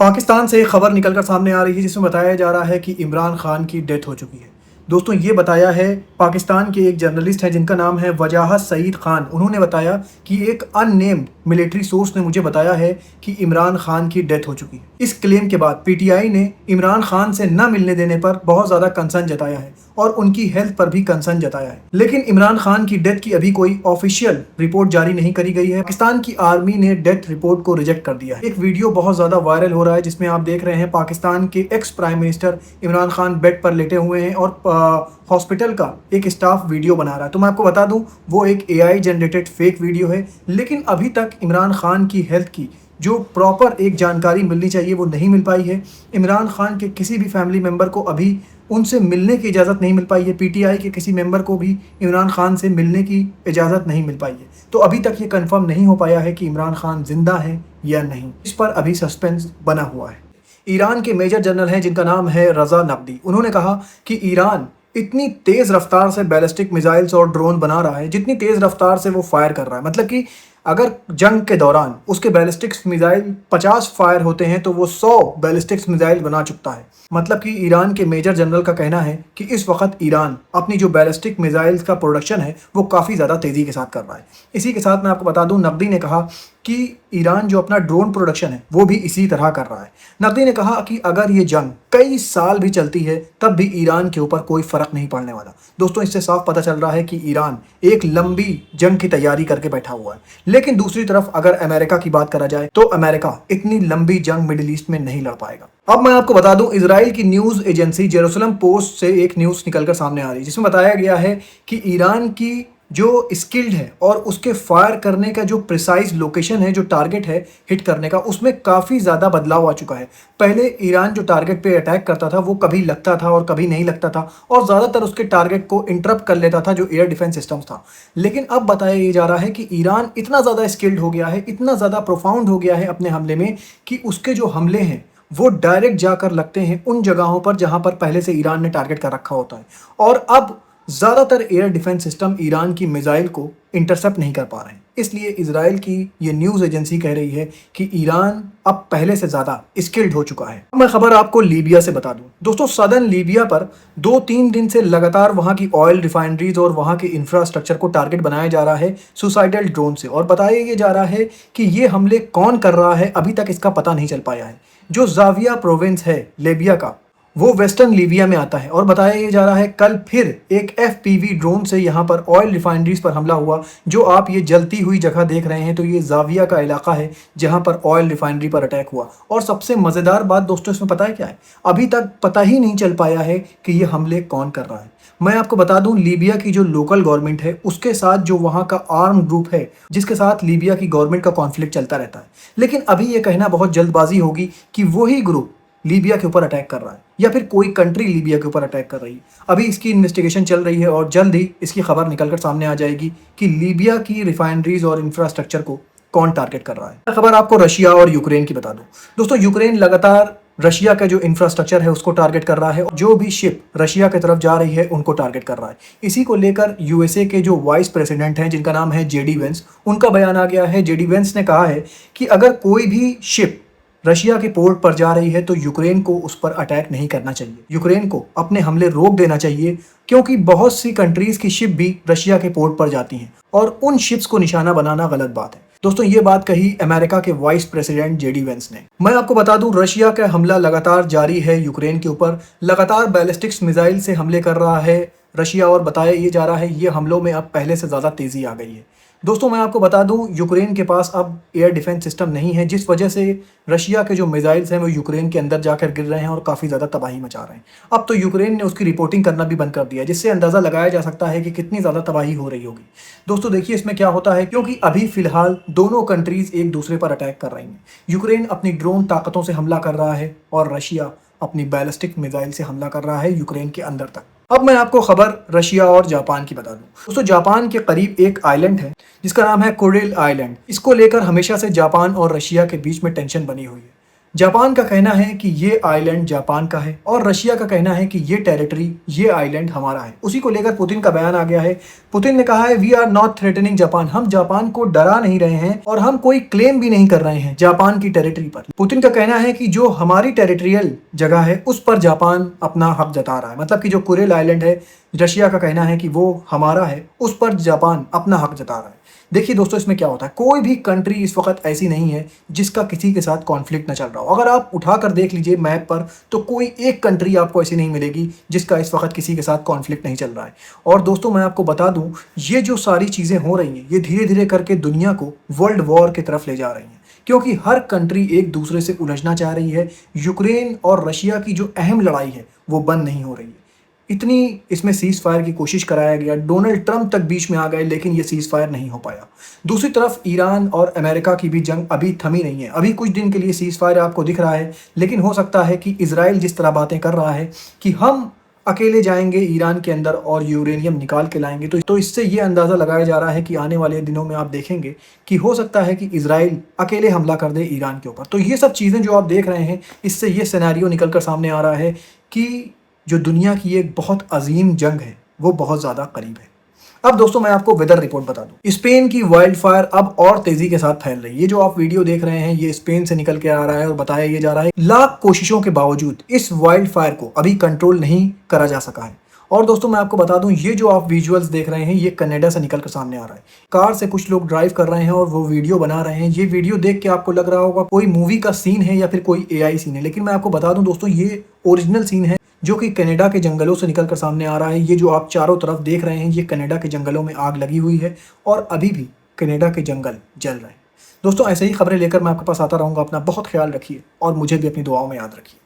पाकिस्तान से एक खबर निकलकर सामने आ रही है जिसमें बताया जा रहा है कि इमरान खान की डेथ हो चुकी है। दोस्तों ये बताया है पाकिस्तान के एक जर्नलिस्ट हैं जिनका नाम है वजाहत सईद खान। उन्होंने बताया कि एक अननेम्ड मिलिट्री सोर्स ने मुझे बताया है कि इमरान खान की डेथ हो चुकी है। इस क्लेम के बाद पीटीआई ने इमरान खान से न मिलने देने पर बहुत ज़्यादा कंसर्न जताया है और उनकी हेल्थ पर भी कंसर्न जताया है। लेकिन इमरान खान की डेथ की अभी कोई ऑफिशियल रिपोर्ट जारी नहीं करी गई है। पाकिस्तान की आर्मी ने डेथ रिपोर्ट को रिजेक्ट कर दिया है। एक वीडियो बहुत ज़्यादा वायरल हो रहा है जिसमें आप देख रहे हैं पाकिस्तान के ex prime minister Imran Khan bed पर लेटे हुए हैं और हॉस्पिटल का एक स्टाफ वीडियो बना रहा है। तो मैं आपको बता दूं वो एक एआई जनरेटेड फेक वीडियो है। लेकिन अभी तक इमरान खान की हेल्थ की जो प्रॉपर एक जानकारी मिलनी चाहिए वो नहीं मिल पाई है। इमरान खान के किसी भी फैमिली मेम्बर को अभी उनसे मिलने की इजाज़त नहीं मिल पाई है। पीटीआई के किसी मेंबर को भी इमरान खान से मिलने की इजाज़त नहीं मिल पाई है। तो अभी तक ये कंफर्म नहीं हो पाया है कि इमरान खान जिंदा है या नहीं। इस पर अभी सस्पेंस बना हुआ है। ईरान के मेजर जनरल हैं जिनका नाम है रज़ा नकदी। उन्होंने कहा कि ईरान इतनी तेज़ रफ्तार से बैलिस्टिक मिसाइल्स और ड्रोन बना रहा है जितनी तेज़ रफ्तार से वो फायर कर रहा है। मतलब कि अगर जंग के दौरान उसके बैलिस्टिक्स मिसाइल 50 फायर होते हैं तो वो 100 बैलिस्टिक्स मिसाइल बना चुकता है। मतलब कि ईरान के मेजर जनरल का कहना है कि इस वक्त ईरान अपनी जो बैलिस्टिक मिसाइल्स का प्रोडक्शन है वो काफ़ी ज़्यादा तेज़ी के साथ कर रहा है। इसी के साथ मैं आपको बता दूं नकदी ने कहा कि ईरान जो अपना ड्रोन प्रोडक्शन है वो भी इसी तरह कर रहा है। नकदी ने कहा कि अगर ये जंग कई साल भी चलती है तब भी ईरान के ऊपर कोई फ़र्क नहीं पड़ने वाला। दोस्तों इससे साफ पता चल रहा है कि ईरान एक लंबी जंग की तैयारी करके बैठा हुआ है। लेकिन दूसरी तरफ अगर अमेरिका की बात करा जाए तो अमेरिका इतनी लंबी जंग मिडिल ईस्ट में नहीं लड़ पाएगा। अब मैं आपको बता दूं इजराइल की न्यूज़ एजेंसी जेरूसलम पोस्ट से एक न्यूज़ निकलकर सामने आ रही है जिसमें बताया गया है कि ईरान की जो स्किल्ड है और उसके फायर करने का जो प्रिसाइज लोकेशन है, जो टारगेट है हिट करने का, उसमें काफ़ी ज़्यादा बदलाव आ चुका है। पहले ईरान जो टारगेट पे अटैक करता था वो कभी लगता था और कभी नहीं लगता था और ज़्यादातर उसके टारगेट को इंटरप्ट कर लेता था जो एयर डिफेंस सिस्टम्स था। लेकिन अब बताया ये जा रहा है कि ईरान इतना ज़्यादा स्किल्ड हो गया है, इतना ज़्यादा प्रोफाउंड हो गया है अपने हमले में कि उसके जो हमले हैं वो डायरेक्ट जाकर लगते हैं उन जगहों पर जहां पर पहले से ईरान ने टारगेट कर रखा होता है। और अब ज़्यादातर एयर डिफेंस सिस्टम ईरान की मिसाइल को इंटरसेप्ट नहीं कर पा रहे हैं। इसलिए इजराइल की ये न्यूज़ एजेंसी कह रही है कि ईरान अब पहले से ज़्यादा स्किल्ड हो चुका है। मैं खबर आपको लीबिया से बता दूं। दोस्तों सदर्न लीबिया पर 2-3 दिन से लगातार वहां की ऑयल रिफाइनरीज और वहां के इंफ्रास्ट्रक्चर को टारगेट बनाया जा रहा है सुसाइडल ड्रोन से। और बताया ये जा रहा है कि ये हमले कौन कर रहा है अभी तक इसका पता नहीं चल पाया है। जो जाविया प्रोविंस है लीबिया का वो वेस्टर्न लीबिया में आता है। और बताया ये जा रहा है कल फिर एक एफपीवी ड्रोन से यहाँ पर ऑयल रिफाइनरीज पर हमला हुआ। जो आप ये जलती हुई जगह देख रहे हैं तो ये जाविया का इलाका है जहाँ पर ऑयल रिफाइनरी पर अटैक हुआ। और सबसे मज़ेदार बात दोस्तों इसमें पता है क्या है, अभी तक पता ही नहीं चल पाया है कि ये हमले कौन कर रहा है। मैं आपको बता दूं लीबिया की जो लोकल गवर्नमेंट है उसके साथ जो वहाँ का आर्म ग्रुप है जिसके साथ लीबिया की गवर्नमेंट का कॉन्फ्लिक्ट चलता रहता है। लेकिन अभी ये कहना बहुत जल्दबाजी होगी कि वही ग्रुप लीबिया के ऊपर अटैक कर रहा है या फिर कोई कंट्री लीबिया के ऊपर अटैक कर रही है। अभी इसकी इन्वेस्टिगेशन चल रही है और जल्द ही इसकी खबर निकलकर सामने आ जाएगी कि लीबिया की रिफाइनरीज और इंफ्रास्ट्रक्चर को कौन टारगेट कर रहा है। खबर आपको रशिया और यूक्रेन की बता दूं। दोस्तों यूक्रेन लगातार रशिया का जो इंफ्रास्ट्रक्चर है उसको टारगेट कर रहा है। जो भी शिप रशिया की तरफ जा रही है उनको टारगेट कर रहा है। इसी को लेकर यूएसए के जो वाइस प्रेसिडेंट हैं जिनका नाम है जेडी वेंस, उनका बयान आ गया है। जेडी वेंस ने कहा है कि अगर कोई भी शिप रशिया के पोर्ट पर जा रही है तो यूक्रेन को उस पर अटैक नहीं करना चाहिए। यूक्रेन को अपने हमले रोक देना चाहिए क्योंकि बहुत सी कंट्रीज की शिप भी रशिया के पोर्ट पर जाती हैं और उन शिप्स को निशाना बनाना गलत बात है। दोस्तों ये बात कही अमेरिका के वाइस प्रेसिडेंट जेडी वेंस ने। मैं आपको बता दूं रशिया का हमला लगातार जारी है यूक्रेन के ऊपर। लगातार बैलिस्टिक्स मिसाइल से हमले कर रहा है रशिया और बताया ये जा रहा है ये हमलों में अब पहले से ज़्यादा तेज़ी आ गई है। दोस्तों मैं आपको बता दूं यूक्रेन के पास अब एयर डिफेंस सिस्टम नहीं है जिस वजह से रशिया के जो मिसाइल्स हैं वो यूक्रेन के अंदर जाकर गिर रहे हैं और काफ़ी ज़्यादा तबाही मचा रहे हैं। अब तो यूक्रेन ने उसकी रिपोर्टिंग करना भी बंद कर दिया जिससे अंदाज़ा लगाया जा सकता है कि कितनी ज़्यादा तबाही हो रही होगी। दोस्तों देखिए इसमें क्या होता है क्योंकि अभी फ़िलहाल दोनों कंट्रीज़ एक दूसरे पर अटैक कर रही हैं। यूक्रेन अपनी ड्रोन ताकतों से हमला कर रहा है और रशिया अपनी बैलिस्टिक मिसाइल से हमला कर रहा है यूक्रेन के अंदर तक। अब मैं आपको खबर रशिया और जापान की बता दूं। दोस्तों जापान के करीब एक आइलैंड है जिसका नाम है कुरिल आइलैंड। इसको लेकर हमेशा से जापान और रशिया के बीच में टेंशन बनी हुई है। जापान का कहना है कि ये आइलैंड जापान का है और रशिया का कहना है कि ये टेरिटरी, ये आइलैंड हमारा है। उसी को लेकर पुतिन का बयान आ गया है। पुतिन ने कहा है we are not threatening Japan, हम जापान को डरा नहीं रहे हैं और हम कोई क्लेम भी नहीं कर रहे हैं जापान की टेरिटरी पर। पुतिन का कहना है कि जो हमारी टेरिटरियल जगह है उस पर जापान अपना हक जता रहा है, मतलब कि जो कुरेल आइलैंड है, रशिया का कहना है कि वो हमारा है, उस पर जापान अपना हक जता रहा है। देखिए दोस्तों, इसमें क्या होता है, कोई भी कंट्री इस वक्त ऐसी नहीं है जिसका किसी के साथ कॉन्फ्लिक्ट न चल रहा हो। अगर आप उठाकर देख लीजिए मैप पर, तो कोई एक कंट्री आपको ऐसी नहीं मिलेगी जिसका इस वक्त किसी के साथ कॉन्फ्लिक्ट नहीं चल रहा है। और दोस्तों मैं आपको बता दूं, ये जो सारी चीज़ें हो रही हैं, ये धीरे धीरे करके दुनिया को वर्ल्ड वॉर की तरफ ले जा रही हैं, क्योंकि हर कंट्री एक दूसरे से उलझना चाह रही है। यूक्रेन और रशिया की जो अहम लड़ाई है वो बंद नहीं हो रही है। इतनी इसमें सीज़ फायर की कोशिश कराया गया, डोनाल्ड ट्रंप तक बीच में आ गए, लेकिन ये सीज़ फायर नहीं हो पाया। दूसरी तरफ ईरान और अमेरिका की भी जंग अभी थमी नहीं है। अभी कुछ दिन के लिए सीज़ फायर आपको दिख रहा है, लेकिन हो सकता है कि इजराइल जिस तरह बातें कर रहा है कि हम अकेले जाएंगे ईरान के अंदर और यूरेनियम निकाल के लाएंगे, तो इससे ये अंदाज़ा लगाया जा रहा है कि आने वाले दिनों में आप देखेंगे कि हो सकता है कि इजराइल अकेले हमला कर दे ईरान के ऊपर। तो ये सब चीज़ें जो आप देख रहे हैं, इससे ये सिनेरियो निकल कर सामने आ रहा है कि जो दुनिया की एक बहुत अजीम जंग है वो बहुत ज़्यादा करीब है। अब दोस्तों मैं आपको वेदर रिपोर्ट बता दूं, स्पेन की वाइल्ड फायर अब और तेजी के साथ फैल रही है। ये जो आप वीडियो देख रहे हैं ये स्पेन से निकल के आ रहा है और बताया ये जा रहा है लाख कोशिशों के बावजूद इस वाइल्ड फायर को अभी कंट्रोल नहीं करा जा सका है। और दोस्तों मैं आपको बता दूं, ये जो आप विजुअल्स देख रहे हैं ये कनाडा से निकल कर सामने आ रहा है। कार से कुछ लोग ड्राइव कर रहे हैं और वो वीडियो बना रहे हैं। ये वीडियो देख के आपको लग रहा होगा कोई मूवी का सीन है या फिर कोई एआई सीन है, लेकिन मैं आपको बता दूं दोस्तों, ये ओरिजिनल सीन है जो कि कनाडा के जंगलों से निकलकर सामने आ रहा है। ये जो आप चारों तरफ देख रहे हैं ये कनाडा के जंगलों में आग लगी हुई है और अभी भी कनाडा के जंगल जल रहे हैं। दोस्तों ऐसे ही खबरें लेकर मैं आपके पास आता रहूँगा। अपना बहुत ख्याल रखिए और मुझे भी अपनी दुआओं में याद रखिए।